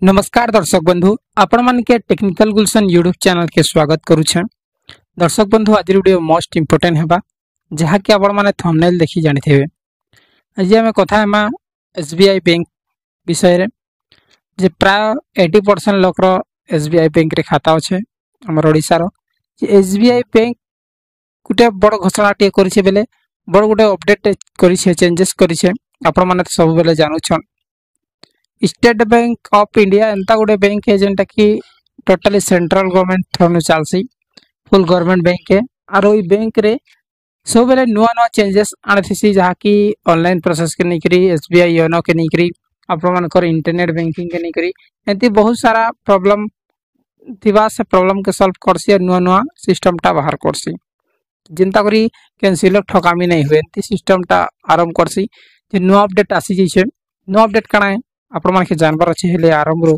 नमस्कार दर्शक बंधु आपण मान के टेक्निकल गुलशन यूट्यूब चैनल के स्वागत करूछे। दर्शक बंधु आज वीडियो मोस्ट इंपोर्टेंट हेबा जहा कि आपण माने थंबनेल देखि जानि थेबे। आज हम कथा हेमा एसबीआई बैंक विषय रे जे प्राय 80% लोक रो एसबीआई बैंक रे खाता अछि हमर ओडिसा रो। जे एसबीआई बैंक गुटे बड़ घोषणा टे करिसे बेले बड़ गुटे अपडेट करिसे चेंजेस करिसे आपण माने सब बेले जानुछन। स्टेट बैंक ऑफ इंडिया एंता गोटे बैंक है जेंटा कि टोटली सेंट्रल गवर्नमेंट थ्रू चलसी फुल गवर्नमेंट बैंक है और ओई बैंक रे सब बेले नुआ नुआ चेंजेस आनथिसी जहा कि ऑनलाइन प्रोसेस के निकरी एसबीआई योनो के निकरी आपण मानकर इंटरनेट बैंकिंग के निकरी एंती बहुत सारा प्रॉब्लम थिबा से प्रॉब्लम के सॉल्व करसी और नुआ नुआ सिस्टम टा बाहर करसी जिंता करी कैंसिल ठकामी नहीं हुए एंती सिस्टम टा आरंभ करसी जे नुआ अपडेट आसी जइसे नुआ अपडेट काना है आपण माने के जानवर अछि हेले आरंभ रो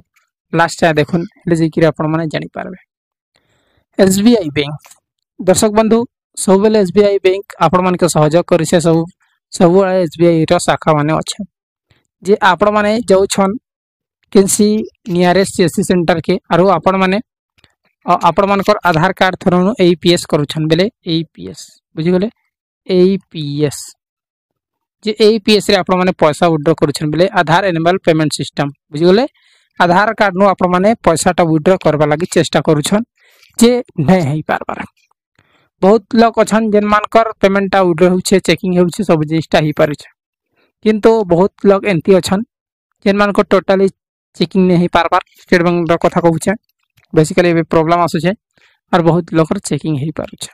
लास्ट चा देखुन हेले जे कि आपण माने जानि पारबे। एसबीआई बैंक दर्शक बंधु सब बेले एसबीआई बैंक आपण माने के सहयोग करिसे सब एसबीआई रो शाखा माने अछि जे आपण माने जाउ छन केनसी नियरेस्ट सीएससी सेंटर के आरो आपण मानकर आधार कार्ड थरोनु एपीएस करूछन बेले एपीएस बुझि गेले एपीएस जे एपीएस रे आपण माने पैसा विथड्रॉ करूछन बेले आधार एनेबल पेमेंट सिस्टम बुझि गेले आधार कार्ड नु आपण माने पैसा टा विथड्रॉ करबा लागि चेष्टा करूछन जे नै हेई पारबार बहुत लोक अछन जेन मानकर पेमेंट टा विथड्रॉ होछे चेकिंग होछे सब जिस्टा ही पारुछ किंतु बहुत लोग एंती अछन जेन मानकर टोटली चेकिंग नै हेई पारबार स्टेट बैंक रो कथा कहूछे बेसिकली ए प्रॉब्लम आसुछे और बहुत लोकर चेकिंग हेई पारुछ।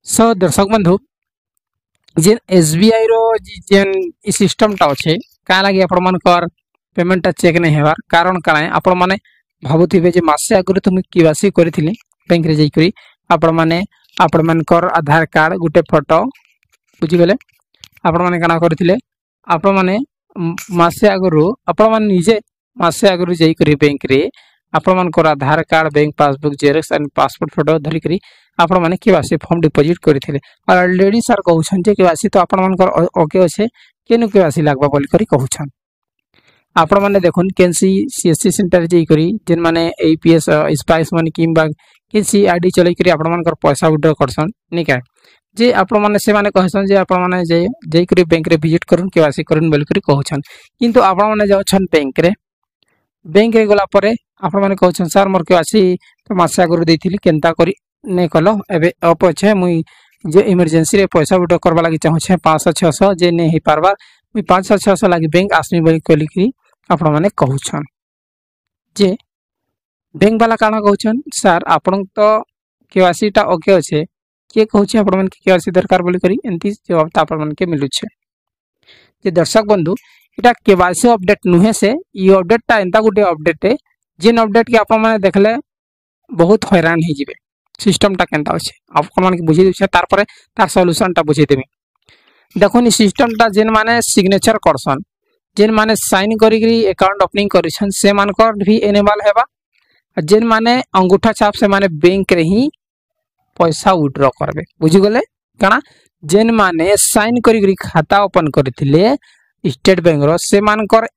सो दर्शक बंधु जेन एसबीआई रो जेन इ सिस्टम टा अछि का लागि आपण मानकर पेमेंट टा चेक नै हेबार कारण काना आपण माने भाबुथिबे जे मासे आगुरे तुम केवासी करिथिले बैंक रे जाई करी आपण मानकर आधार कार्ड गुटे फोटो बुझि गेले आपण माने काना करिथिले आपण माने मासे आगुरो आपण माने निजे मासे आगुरो जाई करी बैंक रे आपण मानकर Aadhaar card bank passbook xerox and passport photo धरि करी आपण माने केवासी फॉर्म डिपॉजिट करिथिले और ऑलरेडी सर कहउछन जे केवासी तो आपण मानकर ओके अछि केनु केवासी लागबा बोल करी कहउछन आपण माने देखुन केनसी सीएससी सेंटर जाई करी जेन माने एपीएस स्पाइस माने किंबा केसी आईडी चलै करी आपण मानकर पैसा विथड्रॉ करसन निका जे आपण माने से माने कहसन जे आपण माने जाई करी बैंक रे विजिट करन केवासी करन बोल करी कहउछन किंतु आपण माने जाउछन बैंक रे गला परे आपण माने कहउछन सर मोर केवासी तो मासे गुरु देथिली केनता करी नै कलो एबे अप छै मुई जे इमरजेंसी रे पैसा विथड्रॉ करबा लागि चाहू छै 500 600 जे नै हे पारबा मुई 500 600 लागि बैंक आसमी बोली कहली कि आपण माने कहउछन जे बैंक वाला काना कहउछन सर आपण तो केवासी टा ओके अछि के कहउछि आपण माने केवासी दरकार बोली करी एंती जवाब ता आपण माने के मिलु छै। जे दर्शक बंधु इटा केवासी अपडेट नुहे से ई अपडेट ता एंता गुटे अपडेट है जेन अपडेट के आपण माने देखले बहुत हैरान हे जिवे सिस्टम टा केनता अछि आपण माने बुझि दिछे तार परे तार सॉल्यूशन टा बुझि देबे। देखोनी सिस्टम टा जेन माने सिग्नेचर करसन जेन माने साइन करी करी अकाउंट ओपनिंग करिसन से मानकर भी एनेबल हेबा जेन माने अंगूठा छाप से माने बैंक रे ही पैसा विथड्रॉ करबे बुझि गेले काना जेन माने साइन करी करी खाता ओपन करथिले स्टेट बैंक रो से मानकर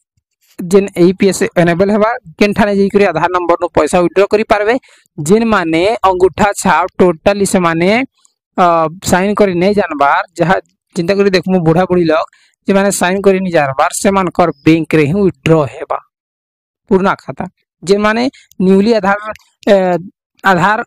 जेन एपीएस एनेबल हेबा केनठाने जई करी आधार नंबर नो पैसा विथड्रॉ करी पारबे जेन माने अंगूठा छाप टोटली से माने साइन करी नै जानबार जहा चिंता करी देखमु बुढ़ा बुढ़ी लोग जे माने साइन करी नि जानबार से मानकर बैंक रे ही विथड्रॉ हेबा पूर्ण खाता जे माने न्यूली आधार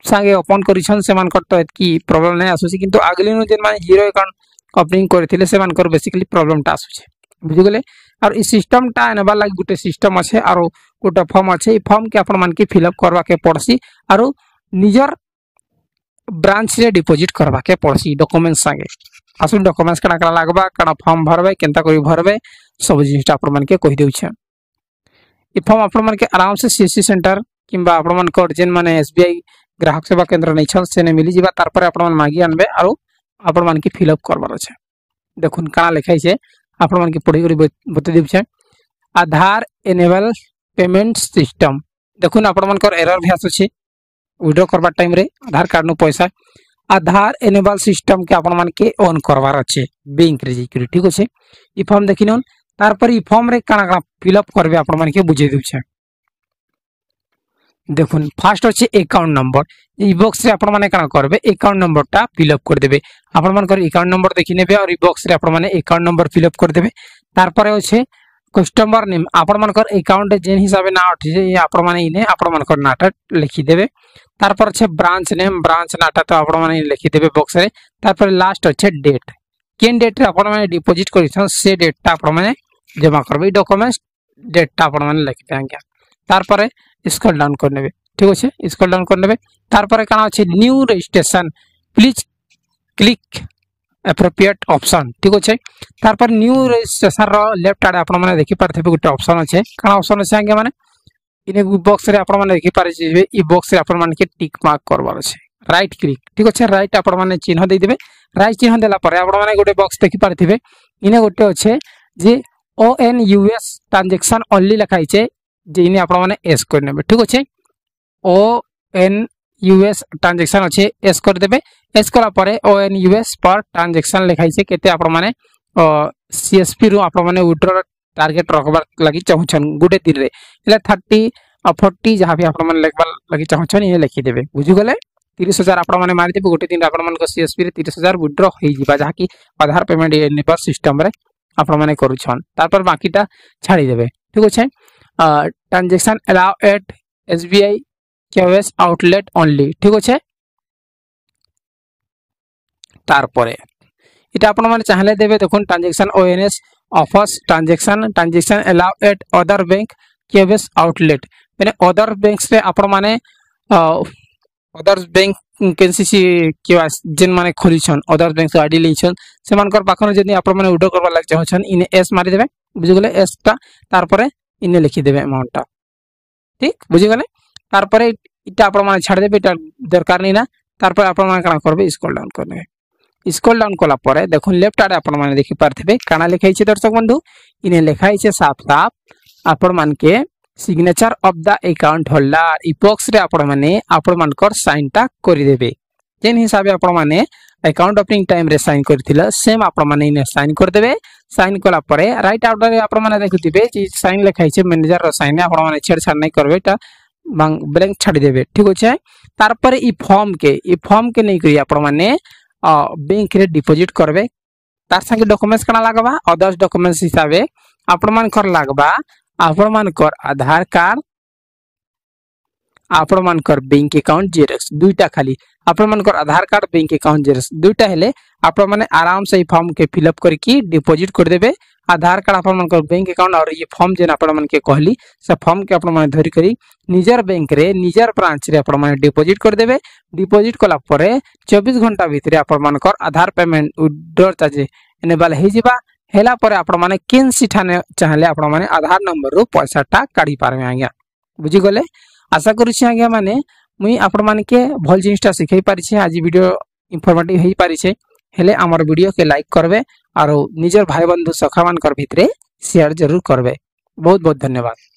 संगे ओपन करिसन से मानकर तो एतकी प्रॉब्लम नै आसुसी किंतु आगली नो जेन माने जीरो अकाउंट ओपनिंग करथिले से मानकर बेसिकली प्रॉब्लम ता आसुछे बुझि गेले और इ सिस्टम ता एनेबल लागि गुटे सिस्टम अछि और गुटे फॉर्म अछि इ फॉर्म के आपण मान के फिल अप करबा के पड़सी और निजर ब्रांच रे डिपॉजिट करबा के पड़सी डॉक्यूमेंट संगे आसु डॉक्यूमेंट्स कना लागबा कना फॉर्म भरबे केनता करी भरबे सब जिनिस आपण मान के कहि देउ छै। इ फॉर्म आपण मान के आराम से सीएससी सेंटर किंबा आपण मान को जेन माने एसबीआई ग्राहक सेवा केंद्र नै छल से ने मिली जिबा तार पर आपण मान मागी आनबे और आपण मान के फिल अप करबार छै। देखुन काना लिखाइ छै आपण मान के पढी करी बते देब छै आधार एनेबल पेमेंट सिस्टम देखुन आपण मान को एरर भी आसु छै विथड्रॉ करबा टाइम रे आधार कार्ड नो पैसा आधार एनेबल सिस्टम के आपण मान के ऑन करबार अछि बैंक रे जी ठीक अछि इ फॉर्म देखिनोन तारपर ई फॉर्म रे काना काना फिलअप करबे आपण माने के बुझे दउछे। देखुन फास्ट अच्छे अकाउंट नंबर ई बॉक्स रे आपण माने काना करबे अकाउंट नंबर टा फिलअप कर देबे। आपण मान कर अकाउंट नंबर देखि नेबे और ई बॉक्स रे आपण माने अकाउंट नंबर फिलअप कर देबे। तारपर अच्छे कस्टमर नेम आपण मान कर अकाउंट जेन हिसाब ना उठे आपण माने इने आपण मान कर नाटा लिखि देबे। तारपर अच्छे ब्रांच नेम ब्रांच नाटा तो आपण माने लिखि देबे बॉक्स रे। तारपर लास्ट अच्छे डेट केन डेट रे आपण माने डिपॉजिट करिछन से डेट टा आपण माने जमा करबे। डॉक्यूमेंट्स डेट टा आपण माने लिखि देंगे। तारपर स्क्रॉल डाउन कर नेबे। ठीक अच्छे स्क्रॉल डाउन कर नेबे। तारपर काना अच्छे new registration please click appropriate option. ठीक अच्छे तारपर न्यू रजिस्ट्रेशन रो लेफ्ट आडे आपण माने देखि पारथेबे गोटे ऑप्शन अच्छे काना ऑप्शन अच्छे आगे माने इने बॉक्स रे आपण माने देखि पारे ई बॉक्स रे आपण माने के टिक मार्क करबार अच्छे राइट क्लिक। ठीक अच्छे राइट आपण माने चिन्ह दे देबे। राइट चिन्ह देला परे आपण माने गोटे बॉक्स देखि पारथिबे इने गोटे अच्छे जे ONUS ट्रांजैक्शन ओनली लिखाई छे जे इने आपण माने एस कर नेबे। ठीक अच्छे ONUS ट्रांजैक्शन अच्छे एस कर देबे। एस कला परे ONUS पर ट्रांजैक्शन लिखाई छे केते आपण माने CSP रु आपण माने विड्रॉ टारगेट रखबार लागि चाहछन गुटे दिन रे એટલે 30 और 40 जहां भी आपण माने लिखबार लागि चाहछन ये लिखि देबे। बुझि गले 30000 आपण माने मारि देबे गुटे दिन आपण माने CSP रे 30000 विड्रॉ होई जिबा जहां की आधार पेमेंट नेबर सिस्टम रे आपण माने करूछन। तारपर बाकीटा छाड़ी देबे। ठीक अछि transaction allow at SBI KYS outlet only. ठीक अछि तारपरे इटा आपण माने चाहले देबे। देखुन transaction ONS offers transaction allow at other bank KYS outlet माने अदर बैंक्स रे आपण माने अदर बैंक केनसीसी KYS जेन माने खोलिछन अदर बैंक आईडी लेछन से मानकर पाखन जदी आपण माने विड्रॉ करबा लाग चाहछन इने एस मारि देबे। बुझि गले एस ता तारपरे इने लिखि देबे अमाउंट ता। ठीक बुझि गले तारपरे इटा आपण माने छाड़ देबे इटा दरकार नै ना। तारपरे आपण माने काना करबे स्क्रॉल डाउन करबे। स्क्रॉल डाउन कला परे देखुन लेफ्ट आडे आपण माने देखि पारथेबे काना लिखाई छे दर्शक बंधु इने लिखाई छे साफ साफ आपण मान के signature of the account holder e box रे आपण माने आपण मानकर साइन टा करि देबे। जेन हिसाबे आपण माने अकाउंट ओपनिंग टाइम रे साइन करथिला सेम आपण माने इने साइन कर देबे। साइन कला परे राइट आउट रे आपण माने देखुथिबे जे साइन लिखाई छे मैनेजर रो साइन आपण माने छेड़छाड़ नै करबे ता ब्लैंक छाडी देबे। ठीक अछि तार परे ई फॉर्म के नै करी आपण माने बैंक रे डिपॉजिट करबे। तार संगे डॉक्यूमेंट्स कना लागबा अदर्स डॉक्यूमेंट्स हिसाबे आपण मान कर लागबा आपण मान कर आधार कार्ड आपण मान कर बैंक अकाउंट जेरक्स दुईटा खाली आपण मान कर आधार कार्ड बैंक अकाउंट जेरक्स दुईटा हेले आपण माने आराम से फॉर्म के फिलअप करके डिपॉजिट कर देबे। आधार कार्ड आपण मान कर बैंक अकाउंट और ये फॉर्म जेन आपण मान के कहली से फॉर्म के आपण माने धरि करी निजर बैंक रे निजर ब्रांच रे आपण माने डिपॉजिट कर देबे। डिपॉजिट कला परे 24 घंटा भीतर आपण मान कर आधार पेमेंट विड्रॉ चार्ज एनेबल हे जिबा हेला परे आपण माने केनसी ठाने चाहले आपण माने आधार नंबर रो पैसा टा काढी पारबे। आज्ञा बुझि गले आशा करू छी आज्ञा माने मुई आपण माने के भल जिनिसटा सिखै पारि छी। आज वीडियो इंफॉर्मेटिव हेई पारि छे हेले हमर वीडियो के लाइक करबे और निजर भाई बंधु सखा मान कर भितरे शेयर जरूर करबे। बहुत बहुत धन्यवाद।